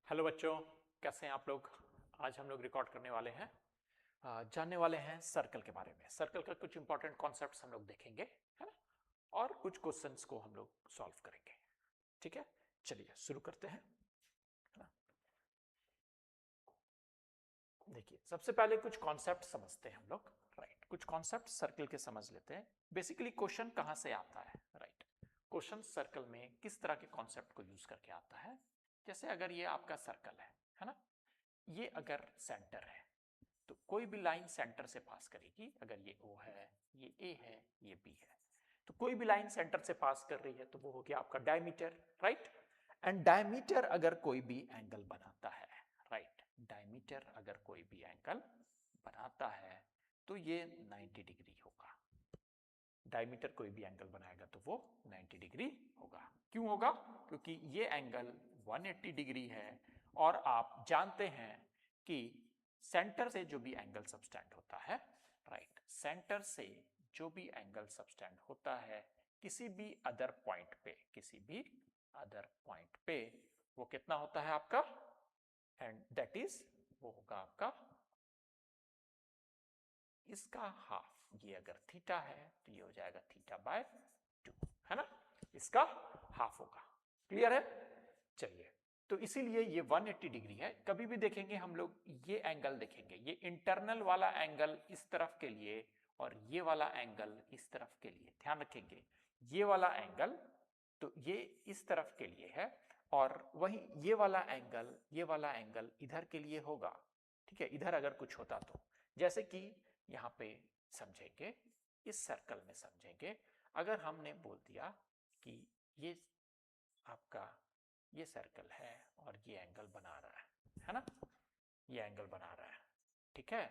Hello बच्चों, कैसे हैं आप लोग। आज हम लोग रिकॉर्ड करने वाले हैं, जानने वाले हैं सर्कल के बारे में। सर्कल का कुछ इंपॉर्टेंट कॉन्सेप्ट्स हम लोग देखेंगे, है ना। और कुछ क्वेश्चंस को हम लोग सॉल्व करेंगे। ठीक है, चलिए शुरू करते हैं, है ना। देखिए, सबसे पहले कुछ कॉन्सेप्ट समझते हैं हम लोग। राइट, कुछ कॉन्सेप्ट सर्कल के समझ लेते हैं। बेसिकली क्वेश्चन कहाँ से आता है। राइट, क्वेश्चन सर्कल में किस तरह के कॉन्सेप्ट को यूज करके आता है। जैसे अगर ये आपका सर्कल है ना। ये अगर सेंटर है तो कोई भी लाइन सेंटर से पास करेगी। अगर ये O है, ये A है, ये B है, तो कोई भी लाइन सेंटर से पास कर रही है तो वो हो गया आपका डायमीटर। राइट, एंड डायमीटर अगर कोई भी एंगल बनाता है, राइट, डायमीटर अगर कोई भी एंगल बनाता है तो ये 90 डिग्री होगा। डायमीटर कोई भी एंगल बनाएगा तो वो 90 डिग्री होगा। क्यों होगा? क्योंकि ये एंगल 180 डिग्री है और आप जानते हैं कि सेंटर से जो भी एंगल सबटेंड होता है, राइट, सेंटर से जो भी एंगल सबटेंड होता है किसी भी अदर पॉइंट पे, किसी भी अदर पॉइंट पे, वो कितना होता है आपका, एंड दैट इज वो होगा आपका इसका हाफ। ये अगर थीटा है तो ये हो जाएगा थीटा बाय 2, है ना। इसका हाफ होगा। क्लियर है? चलिए, तो इसीलिए ये 180 डिग्री है। कभी भी देखेंगे हम लोग, ये एंगल देखेंगे, ये इंटरनल वाला एंगल इस तरफ के लिए और ये वाला एंगल इस तरफ के लिए। ध्यान रखेंगे, ये वाला एंगल तो ये इस तरफ के लिए है और वहीं ये वाला एंगल इधर के लिए होगा। ठीक है, इधर अगर कुछ होता तो, जैसे कि यहाँ पे समझेंगे, इस सर्कल में समझेंगे। अगर हमने बोल दिया कि ये आपका ये सर्कल है और ये एंगल बना रहा है ना, ये एंगल बना रहा है। ठीक है,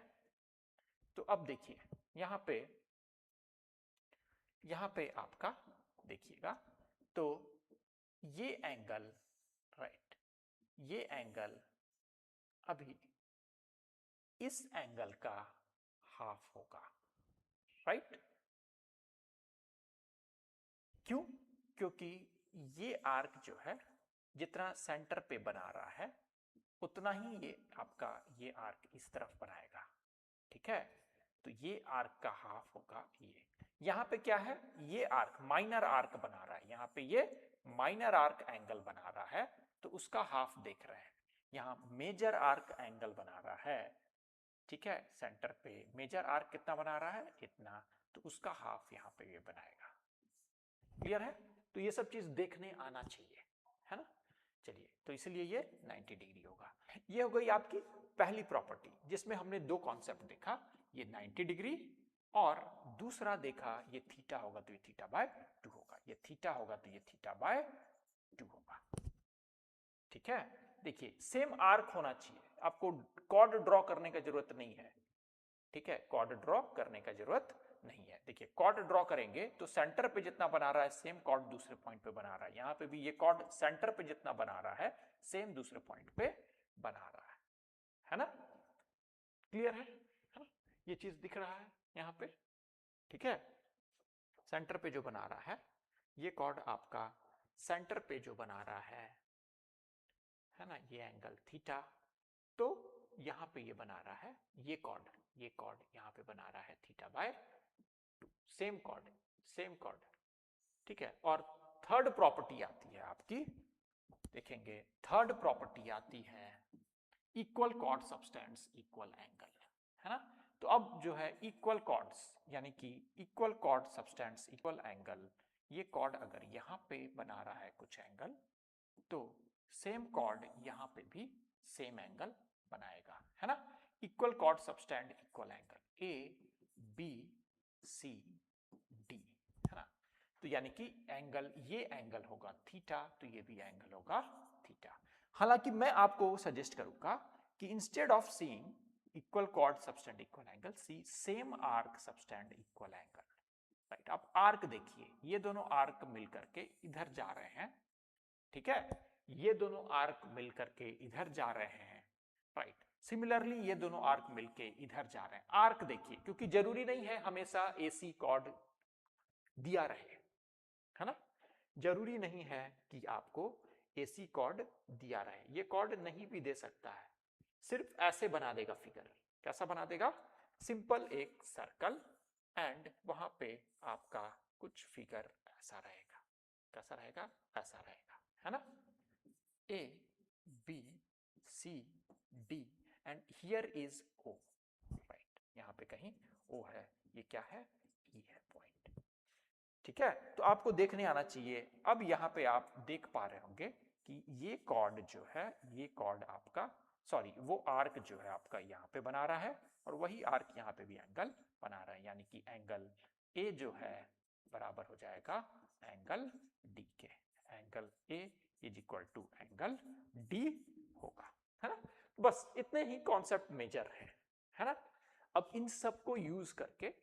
तो अब देखिए यहाँ पे आपका देखिएगा, तो ये एंगल, राइट, ये एंगल अभी इस एंगल का हाफ होगा। राइट, क्यों? क्योंकि ये आर्क जो है जितना सेंटर पे बना रहा है उतना ही ये आपका ये आर्क इस तरफ बनाएगा। ठीक है, तो ये आर्क का हाफ होगा ये। यहाँ पे क्या है, ये आर्क माइनर आर्क बना रहा है, यहाँ पे ये माइनर आर्क एंगल बना रहा है तो उसका हाफ देख रहे हैं। यहाँ मेजर आर्क एंगल बना रहा है। ठीक है, सेंटर पे मेजर आर्क कितना बना रहा है, इतना, तो उसका हाफ यहाँ पे ये बनाएगा। क्लियर है? तो ये सब चीज देखने आना चाहिए, है ना। चलिए, तो इसलिए ये 90 डिग्री होगा। ये हो गई आपकी पहली प्रॉपर्टी जिसमें हमने दो कॉन्सेप्ट देखा, ये 90 डिग्री और दूसरा देखा ये थीटा होगा तो ये थीटा बाय 2 होगा, ये थीटा होगा तो ये थीटा बाय 2 होगा। ठीक है, देखिए सेम आर्क होना चाहिए, आपको कॉर्ड ड्रॉ करने की जरूरत नहीं है। ठीक है, कॉर्ड ड्रॉ करने का जरूरत नहीं है। देखिए, कॉर्ड ड्रॉ करेंगे तो सेंटर पे जितना बना रहा है सेम कॉर्ड दूसरे पॉइंट पे बना रहा है। यहां पे भी ये कॉर्ड सेंटर पे जितना बना रहा है सेम दूसरे पॉइंट पे बना रहा है ना। क्लियर है ना? ये चीज दिख रहा है यहाँ पे। ठीक है, सेंटर पे जो बना रहा है ये कॉर्ड आपका सेंटर पे जो बना रहा है ना, ये एंगल थीटा, तो यहां पे ये बना रहा है ये कॉर्ड यहां पे बना रहा है theta by 2, same chord, same chord. ठीक है, और थर्ड प्रॉपर्टी आती है आपकी, देखेंगे थर्ड प्रॉपर्टी आती है equal cord subtends equal angle, है ना। तो अब जो है इक्वल कॉर्ड्स यानी कि equal cord subtends equal angle, ये कॉर्ड अगर यहाँ पे बना रहा है कुछ एंगल तो सेम कॉर्ड यहाँ पे भी सेम एंगल बनाएगा, है ना। Equal chord subtend equal angle, A B C D, है ना। तो यानी कि एंगल, ये एंगल होगा थीटा तो ये भी एंगल होगा थीटा। हालांकि मैं आपको सजेस्ट करूंगा कि instead of seeing equal chord subtend equal angle, see same arc subtend equal angle. Right, आप आर्क देखिए, ये दोनों आर्क मिलकर के इधर जा रहे हैं। ठीक है, ये दोनों आर्क मिलकर के इधर जा रहे हैं। राइट, सिमिलरली ये दोनों आर्क मिलके इधर जा रहे हैं। आर्क देखिए, क्योंकि जरूरी नहीं है हमेशा एसी कॉर्ड दिया रहे, है ना। जरूरी नहीं है कि आपको AC कॉर्ड दिया रहे, ये कॉर्ड नहीं भी दे सकता है, सिर्फ ऐसे बना देगा फिगर। कैसा बना देगा? सिंपल एक सर्कल एंड वहां पे आपका कुछ फिगर ऐसा रहेगा। कैसा रहेगा? ऐसा रहेगा, है ना? A B C D and here is O, right? यहाँ पे कहीं O है, ये क्या है? E है पॉइंट। ठीक है, तो आपको देखने आना चाहिए। अब यहाँ पे आप देख पा रहे होंगे कि ये कॉर्ड जो है, ये कॉर्ड आपका, सॉरी, वो आर्क जो है आपका यहाँ पे बना रहा है और वही आर्क यहाँ पे भी एंगल बना रहा है, यानी कि एंगल ए जो है बराबर हो जाएगा एंगल डी के। Angle A is equal to angle D होगा, है ना? बस इतने ही कॉन्सेप्ट मेजर है ना? अब इन सब को यूज करके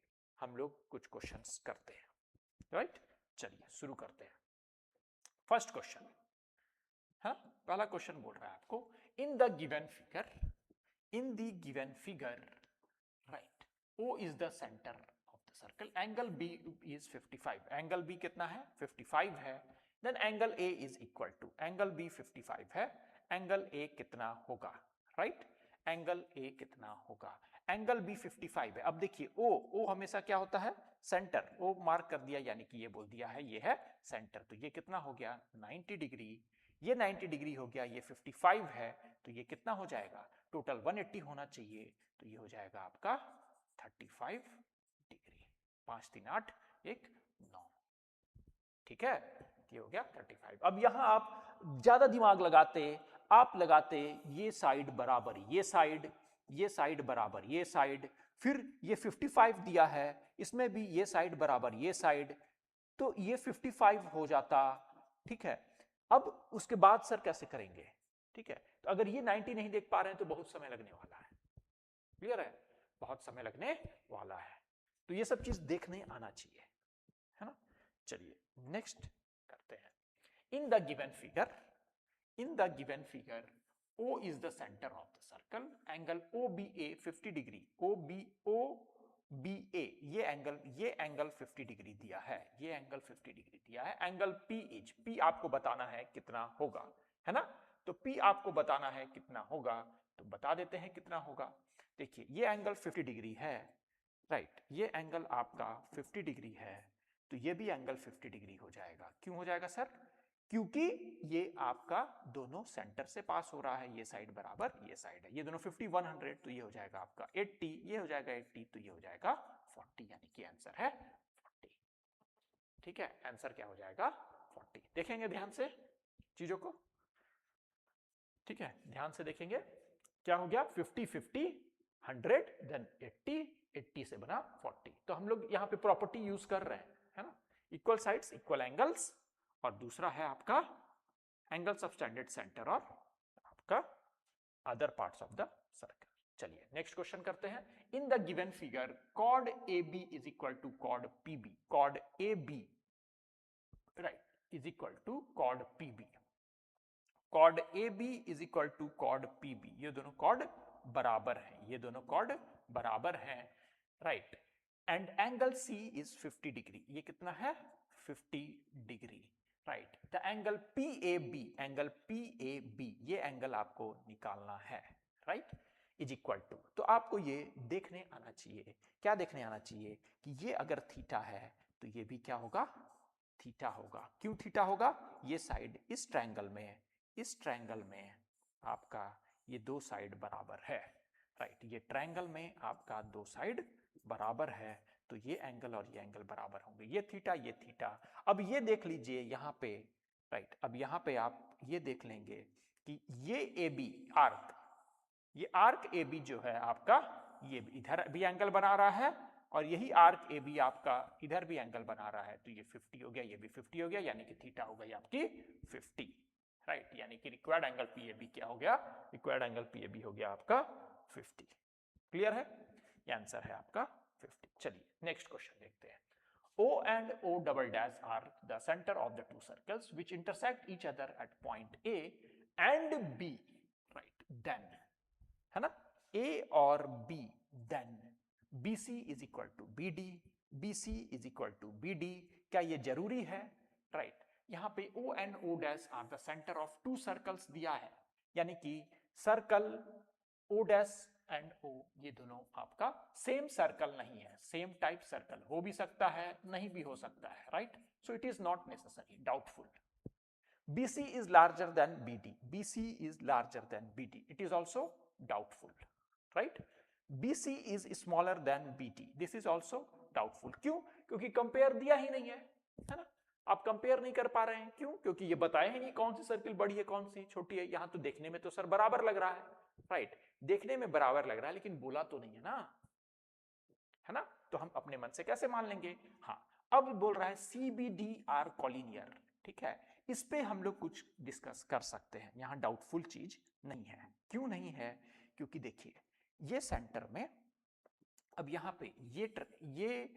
हम लोग कुछ क्वेश्चंस करते हैं, राइट? चलिए शुरू करते हैं। फर्स्ट क्वेश्चन, हाँ, पहला क्वेश्चन बोल रहा है आपको, in the given figure, right, O is the centre of the circle, angle B is 55, angle B कितना है? 55 है। Then angle A is equal to, angle B 55 है, एंगल A कितना होगा, राइट? एंगल A कितना होगा? एंगल B 55 है। अब देखिए O हमेशा क्या होता है? सेंटर। O मार्क कर दिया, यानी कि ये बोल दिया है ये है सेंटर, तो ये कितना हो गया? 90 डिग्री। ये 90 डिग्री हो गया, ये 55 है, तो ये कितना हो जाएगा? टोटल 180 होना चाहिए, तो ये हो जाएगा आपका 35 डिग्री। 5 3 8 1 9, ठीक है, ये हो गया 35। अब यहां आप ज्यादा दिमाग लगाते, आप लगाते ये साइड बराबर, ये साइड बराबर, ये साइड, फिर ये 55 दिया है, इसमें भी ये साइड बराबर ये साइड, तो ये 55 हो जाता, ठीक है। अब उसके बाद सर कैसे करेंगे? ठीक है, तो अगर ये 90 नहीं देख पा रहे हैं तो बहुत समय लगने वाला है, क्लियर है? बहुत समय लगने वाला है, तो ये सब चीज देखने आना चाहिए, है ना? चलिए नेक्स्ट करते हैं। In the given figure O is the center of the circle, angle OBA 50 degree, OBA ये एंगल 50 डिग्री दिया है, ये एंगल 50 डिग्री दिया है। एंगल P आपको बताना है कितना होगा, है ना? तो P आपको बताना है कितना होगा, तो बता देते हैं कितना होगा। देखिए ये एंगल 50 डिग्री है, राइट, ये एंगल आपका 50 डिग्री है, तो ये भी एंगल 50 डिग्री हो जाएगा। क्यों हो जाएगा सर? क्योंकि ये आपका दोनों सेंटर से पास हो रहा है, ये साइड बराबर ये साइड है, ये दोनों 50 100, तो ये हो जाएगा आपका 80, ये हो जाएगा 80, तो ये हो जाएगा 40, यानी कि आंसर है 40। ठीक है, आंसर क्या हो जाएगा? 40। देखेंगे ध्यान से चीजों को, ठीक है, ध्यान से देखेंगे। क्या हो गया? 50 50 100, देन 80, 80 से बना 40। तो हम लोग यहाँ पे प्रॉपर्टी यूज कर रहे हैं, है ना? इक्वल साइड्स इक्वल एंगल्स, और दूसरा है आपका एंगल्स ऑफ स्टैंडर्ड सेंटर और आपका other parts of the circle. चलिए नेक्स्ट क्वेश्चन करते हैं। In the given figure chord AB is equal to chord PB, chord AB, right, is equal to chord PB, chord AB is equal to chord PB, ये दोनों cord बराबर हैं, ये दोनों cord बराबर हैं, right, and angle C is 50 degree, ये कितना है? 50 degree, right. The angle PAB, ये एंगल आपको निकालना है, राइट, इज इक्वल टू, तो आपको ये देखने आना चाहिए, क्या देखने आना चाहिए कि ये अगर थीटा है तो ये भी क्या होगा? थीटा होगा। क्यों थीटा होगा? ये साइड इस ट्रायंगल में आपका ये दो साइड बराबर है, राइट, ये ट्रायंगल में आपका दो साइड बराबर है, तो ये एंगल और ये एंगल बराबर होंगे, ये थीटा। अब ये देख लीजिए यहाँ पे, राइट, अब यहाँ पे आप ये देख लेंगे कि ये AB आर्क, ये आर्क AB जो है आपका, ये इधर भी एंगल बना रहा है, और यही आर्क AB आपका इधर भी एंगल बना रहा है, तो ये 50 हो गया, ये भी 50 हो गया, यानी कि थीटा हो गई आपकी 50, राइट, यानी कि रिक्वायर्ड एंगल PAB क्या हो गया? रिक्वायर्ड एंगल PAB हो गया आपका 50। क्लियर है? ये आंसर है आपका 50। चलिए नेक्स्ट क्वेश्चन देखते हैं। O and O double dash are the center of the two circles which intersect each other at point A and B, right, then, है ना, A और B, then BC is equal to BD, BC is equal to BD, क्या ये जरूरी है? Right, यहाँ पे O and O dash are the centre of two circles दिया है, यानी कि circle O dash and O ये दोनों आपका सेम सर्कल नहीं है, सेम टाइप सर्कल हो भी सकता है नहीं भी हो सकता है, right? So it is not necessary, doubtful. BC is larger than BD. BC is larger than BD. It is also doubtful, right? BC is smaller than BD. This is also doubtful. क्यों? क्योंकि compare दिया ही नहीं है ना? आप compare नहीं कर पा रहे हैं. क्यों? क्योंकि ये बताया ही नहीं कौन सी सर्किल बड़ी है कौन सी छोटी है. यहां तो देखने में तो सर बराबर लग रहा है, राइट? देखने में बराबर लग रहा है लेकिन बोला तो नहीं है ना, है ना? तो हम अपने मन से कैसे मान लेंगे? हाँ, अब बोल रहा है CBD आर कॉलिनियर, ठीक है? इस पे हम लोग कुछ डिस्कस कर सकते हैं. यहां डाउटफुल चीज नहीं है. क्यों नहीं है? क्योंकि देखिए ये सेंटर में, अब यहां पे ये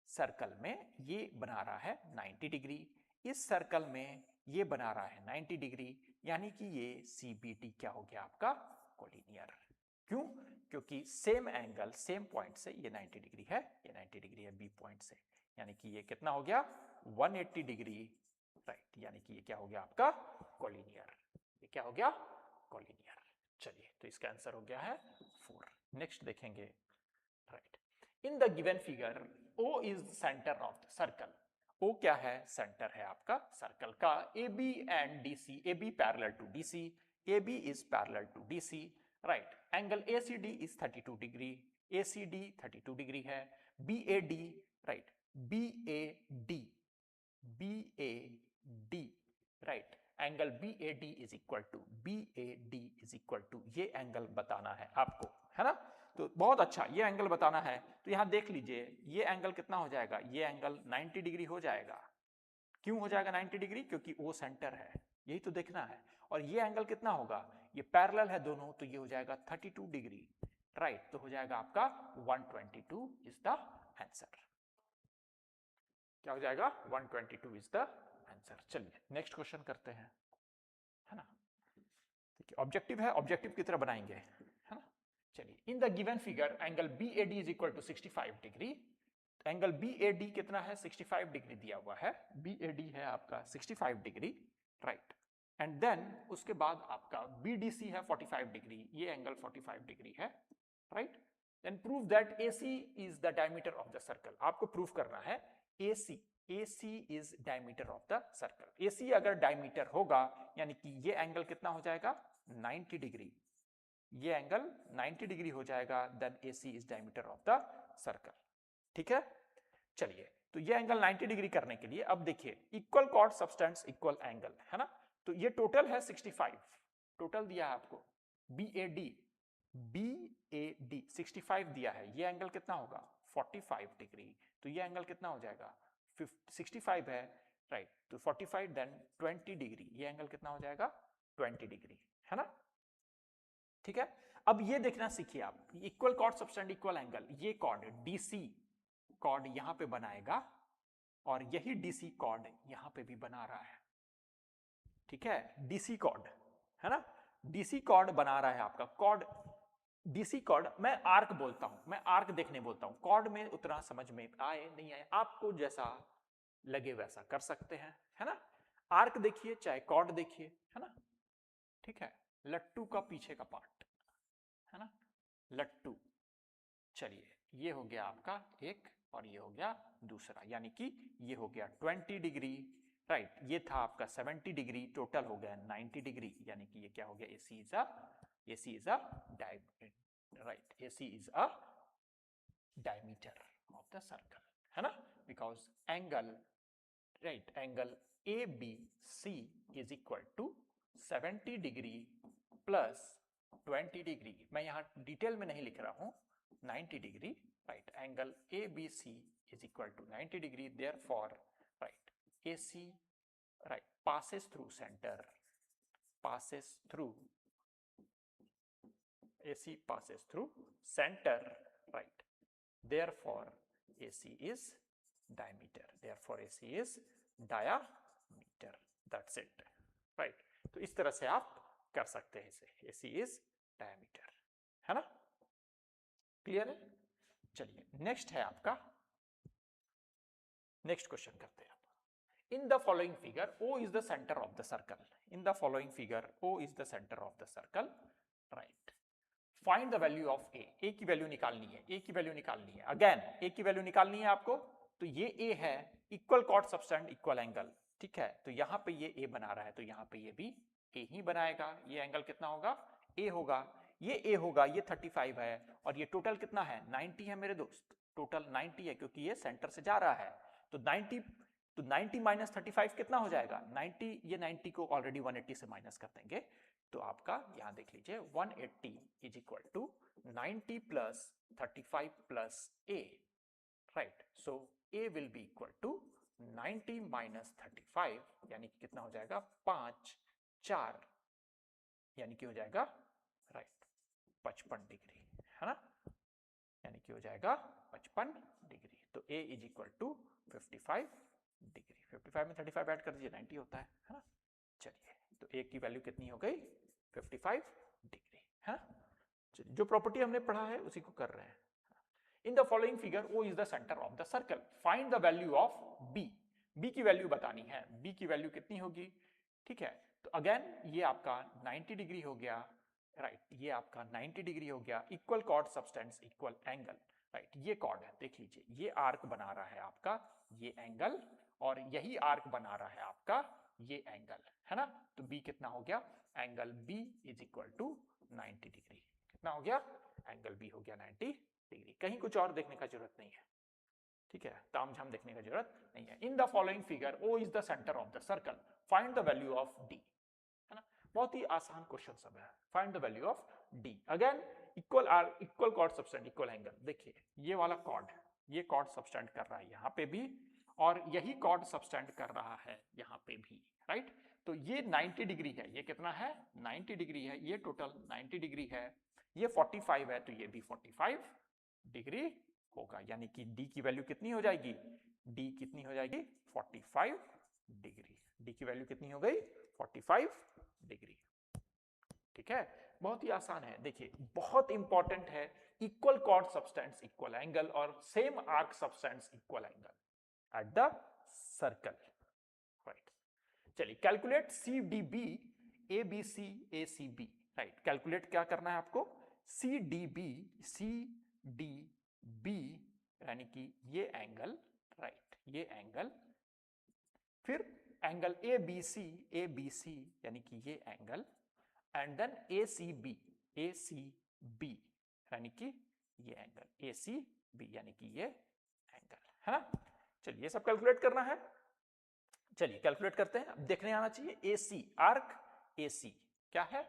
सर्कल में ये बना रहा है 90 डिग्री, इस सर्कल में ये बना रहा है 90 डिग्री, यानी कि ये CBD क्या हो गया आपका? कॉलिनियर. क्यों? क्योंकि सेम एंगल सेम पॉइंट से ये 90 डिग्री है, ये 90 डिग्री है B पॉइंट से, यानी कि ये कितना हो गया? 180 डिग्री, राइट? यानी कि ये क्या हो गया आपका? कॉलिनियर. ये क्या हो गया? कॉलिनियर. चलिए, तो इसका आंसर हो गया है 4. नेक्स्ट देखेंगे, right? In the given figure O is centre of the circle. O क्या है? सेंटर है आपका सर्कल का. AB and DC, AB parallel to DC, AB इज parallel to DC, right? Angle ACD is 32 degree, ACD 32 degree है. BAD, right? BAD, right? Angle BAD is equal to ये angle बताना है आपको, है ना? तो बहुत अच्छा, ये एंगल बताना है. तो यहां देख लीजिए ये एंगल कितना हो जाएगा? ये एंगल 90 डिग्री हो जाएगा. क्यों हो जाएगा 90 डिग्री? क्योंकि O सेंटर है, यही तो देखना है. और ये एंगल कितना होगा? ये पैरेलल है दोनों, तो ये हो जाएगा 32 डिग्री, राइट? तो हो जाएगा आपका 122 इज द आंसर. क्या हो जाएगा? 122 इज द आंसर. चलिए नेक्स्ट क्वेश्चन करते हैं, है ना? देखिए ऑब्जेक्टिव है, ऑब्जेक्टिव की तरह बनाएंगे, है ना? चलिए, in the given figure angle BAD is equal to 65 degree. Angle BAD कितना है? 65 डिग्री दिया हुआ है. BAD है आपका 65 डिग्री, राइट? एंड देन उसके बाद आपका BDC है 45 डिग्री, ये एंगल 45 डिग्री है, right? Then prove that AC is the diameter of the circle. आपको प्रूव करना है AC is diameter of the circle. AC अगर डायमीटर होगा यानी कि ये एंगल कितना हो जाएगा? 90 डिग्री. ये एंगल 90 डिग्री हो जाएगा. Then AC is diameter of the circle. ठीक है? चलिए, तो ये एंगल 90 डिग्री करने के लिए अब देखिए equal cord substance equal angle, है ना? तो ये टोटल है 65, टोटल दिया है आपको. BAD 65 दिया है. ये एंगल कितना होगा? 45 डिग्री. तो ये एंगल कितना हो जाएगा? 65 है, राइट? तो 45 देन 20 डिग्री. ये एंगल कितना हो जाएगा? 20 डिग्री, है ना? ठीक है? अब ये देखना सीखिए आप, equal cord substance equal angle. ये कॉर्ड DC कॉर्ड यहां पे बनाएगा और यही DC कॉर्ड यहां पे भी बना रहा है. ठीक है? DC कॉर्ड, है ना? DC कॉर्ड बना रहा है आपका कॉर्ड. DC कॉर्ड मैं आर्क बोलता हूं, मैं आर्क देखने बोलता हूं. कॉर्ड में उतना समझ में आए नहीं आए, आपको जैसा लगे वैसा कर सकते हैं, है ना? आर्क देखिए चाहे कॉर्ड देखिए, है ना? ठीक है? लट्टू का पीछे का पार्ट, है ना? लट्टू. चलिए, ये हो गया आपका एक और ये हो गया दूसरा, यानी कि ये हो गया 20 डिग्री, राइट? ये था आपका 70 डिग्री, टोटल हो गया 90 डिग्री, यानी कि ये क्या हो गया? AC is a right? AC is a diameter of the circle, है ना? Because angle, right, angle ABC is equal to 70 degree plus 20 degree. मैं यहां डिटेल में नहीं लिख रहा हूं. 90 degree, right? Angle ABC is equal to 90 degree. Therefore, right, AC, right, passes through center, AC passes through center, right? Therefore AC is diameter. That's it, right? तो इस तरह से आप कर सकते हैं इसे. AC is diameter, है ना? क्लियर है? चलिए नेक्स्ट है आपका, नेक्स्ट क्वेश्चन करते हैं. in the following figure O is the center of the circle. In the following figure O is the center of the circle, right? Find the value of A. A की value निकालनी है, A की value निकालनी है. Again A की value निकालनी है आपको. तो ये A है, इक्वल कॉट सबटेंड इक्वल एंगल, ठीक है. तो यहां पे ये A बना रहा है, तो यहां पे ये भी A ही बनाएगा. ये एंगल कितना होगा? A होगा. ये A होगा, ये 35 है, और ये टोटल कितना है? 90 है मेरे दोस्त. टोटल 90 है, क्योंकि ये सेंटर से जा रहा है. तो 90 माइनस 35 कितना हो जाएगा? 90. ये 90 को ऑलरेडी 180 से माइनस कर देंगे, तो आपका यहां देख लीजिए 180 is equal to 90 plus 35 plus A, right. So A will be equal to 90 minus 35, यानी कि कितना हो जाएगा? 5 4, यानी कि हो जाएगा, राइट, 55 डिग्री, है ना. यानी कि हो जाएगा 55 डिग्री. तो A is equal to 55 degree. 55 में 35 ऐड कर दीजिए, 90 होता है ना. चलिए, तो A की वैल्यू कितनी हो गई? 55 डिग्री, है ना. जो प्रॉपर्टी हमने पढ़ा है उसी को कर रहे हैं. In the following figure O is the centre of the circle. Find the value of B. B की वैल्यू बतानी है. B की वैल्यू कितनी होगी? ठीक है. तो अगेन ये आपका 90 डिग्री हो गया, राइट. ये आपका 90 डिग्री हो गया. Equal chord subtends equal angle, right. ये कॉर्ड है, देख लीजिए, ये आर्क बना रहा है आपका ये एंगल, और यही आर्क बना रहा है आपका ये एंगल, है ना. तो B कितना हो गया? Angle B is equal to 90 degree. कितना हो गया? एंगल B हो गया 90 डिग्री. कहीं कुछ और देखने का जरूरत नहीं है, ठीक है. तामझाम देखने का जरूरत नहीं है. In the following figure O is the centre of the circle. Find the value of D, है ना. बहुत ही आसान क्वेश्चन सब है. Find the value of D. Again equal chord subtend equal angle. देखिए, ये वाला कॉर्ड, ये कॉर्ड सबटेंड कर रहा है यहां पे भी, और यही कॉर्ड सबटेंड कर रहा है यहां पे भी, राइट. तो ये 90 डिग्री है. ये कितना है? 90 डिग्री है. ये टोटल 90 डिग्री है. ये 45 है, तो ये भी 45 डिग्री होगा. यानी कि D की वैल्यू कितनी हो जाएगी? D कितनी हो जाएगी? 45 डिग्री. D की वैल्यू कितनी हो गई? 45 डिग्री. ठीक है, बहुत ही आसान है. देखिए, बहुत इंपॉर्टेंट है. Equal chord subtends equal angle और same arc subtends equal angle at the circle, right. चलिए, calculate CDB ABC ACB, right. Calculate क्या करना है आपको? CDB यानी कि ये एंगल, राइट, ये एंगल. फिर एंगल ABC यानी कि ये एंगल, एंड देन ACB यानी कि ये एंगल ACB यानी कि ये एंगल, है ना. चलिए, ये सब कैलकुलेट करना है. चलिए कैलकुलेट करते हैं. अब देखने आना चाहिए AC, आर्क AC क्या है?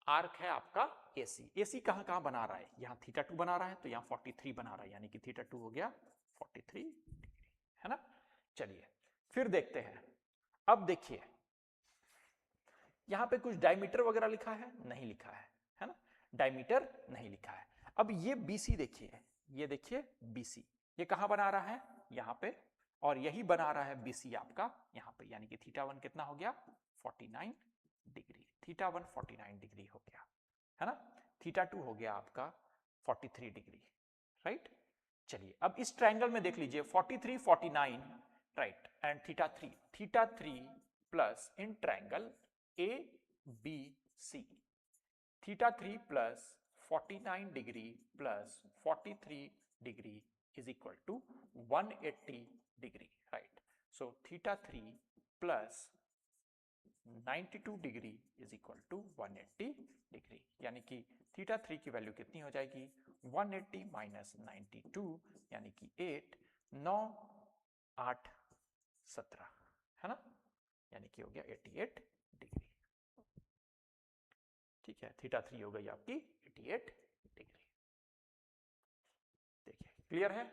आर्क है आपका AC. AC कहां कहां बना रहा है? यहां θ2 बना रहा है, तो यहां 43 बना रहा है, यानी कि θ2 हो गया 43 डिग्री, है ना. चलिए, फिर देखते हैं. अब देखिए, यहां पे कुछ डायमीटर वगैरह लिखा है? नहीं लिखा है ना. डायमीटर नहीं लिखा है. अब ये BC देखिए, ये देखिए BC, ये कहां बना रहा है? यहां पे. और यही बना रहा है BC आपका यहां पे, यानी कि θ1 कितना हो गया? 49 डिग्री. θ1 49 डिग्री हो गया, है ना. θ2 हो गया आपका 43 डिग्री, राइट. चलिए, अब इस ट्रायंगल में देख लीजिए 43 49, right, and θ3 plus in triangle ABC, θ3 plus 49 degree plus 43 degree is equal to 180 degree, right. So θ3 plus 92 degree is equal to 180 degree, यानी कि θ3 की वैल्यू कितनी हो जाएगी? 180 माइनस 92, यानी कि 8 9 8 17, है ना. यानी कि हो गया 88 डिग्री. ठीक है, θ3 हो गई आपकी 88 डिग्री. देखिए, क्लियर है?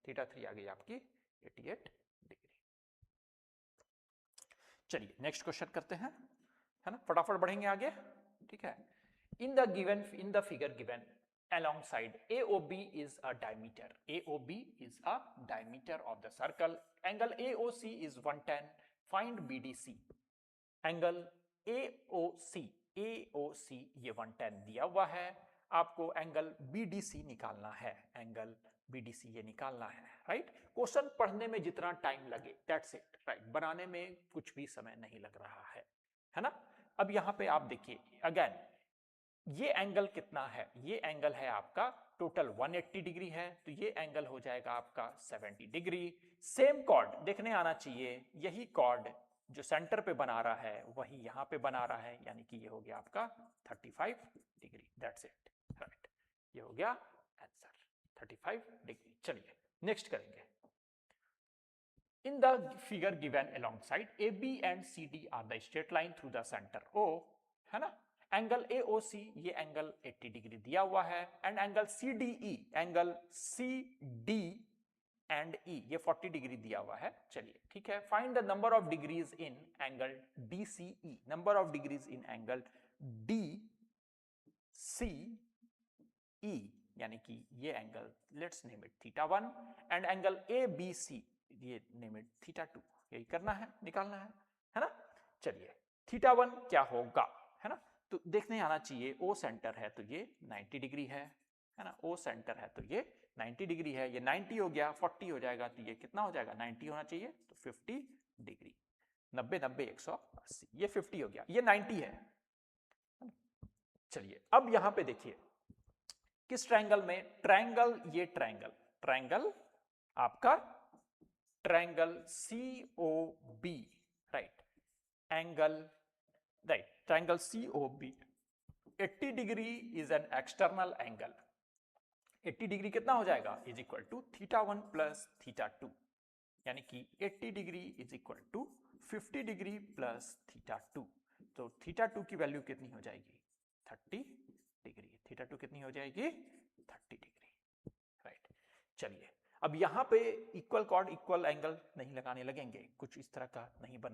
θ3 आ गई आपकी 88 डिग्री. चलिए, नेक्स्ट क्वेश्चन करते हैं, है ना. फटाफट बढ़ेंगे आगे, ठीक है. In the figure given alongside AOB is a diameter. AOB is a diameter of the circle. Angle AOC is 110. Find BDC. Angle AOC ये 110 दिया हुआ है. आपको एंगल BDC निकालना है, एंगल BDC ये निकालना है, राइट। क्वेश्चन पढ़ने में जितना टाइम लगे दैट्स इट, राइट, बनाने में कुछ भी समय नहीं लग रहा है ना। अब यहां पे आप देखिए अगेन ये एंगल कितना है, ये एंगल है आपका टोटल 180 डिग्री है, तो ये एंगल हो जाएगा आपका 70 डिग्री। सेम कॉर्ड देखने आना चाहिए, यही कॉर्ड जो सेंटर पे बना रहा है वही यहां पे बना रहा है, यानी कि ये हो गया आपका 35 डिग्री, दैट्स इट, राइट, ये हो गया आंसर 35 डिग्री। चलिए नेक्स्ट करेंगे। In the figure given alongside AB and CD are the straight line through the center O, है ना। एंगल AOC ये एंगल 80 डिग्री दिया हुआ है, and angle CDE, angle CD and E ये 40 डिग्री दिया हुआ है। चलिए ठीक है, find the number of degrees in angle DCE, number of degrees in angle DCE, यानी कि ये angle let's name it θ1 and angle ABC ये नेम इट θ2, यही करना है, निकालना है ना। चलिए θ1 क्या होगा, है ना, तो देखने आना चाहिए O सेंटर है तो ये 90 डिग्री है ना, O सेंटर है तो ये 90 डिग्री है, ये 90 हो गया, 40 हो जाएगा तो ये कितना हो जाएगा, 90 होना चाहिए, तो 50 डिग्री, 90 90 180, ये 50 हो गया, ये 90 है। चलिए अब यहां पे देखिए किस ट्रायंगल में, ट्रायंगल ये ट्रायंगल आपका triangle COB, right, angle right, triangle COB 80 degree is an external angle, 80 degree कितना हो जाएगा, इज इक्वल टू θ1 प्लस θ2, यानी कि 80 degree is equal to 50 degree plus θ2, तो θ2 की वैल्यू कितनी हो जाएगी, 30 डिग्री, θ2 कितनी हो जाएगी, 30 डिग्री, राइट। चलिए अब यहां पे इक्वल कॉर्ड इक्वल एंगल नहीं लगाने लगेंगे, कुछ इस तरह का नहीं बन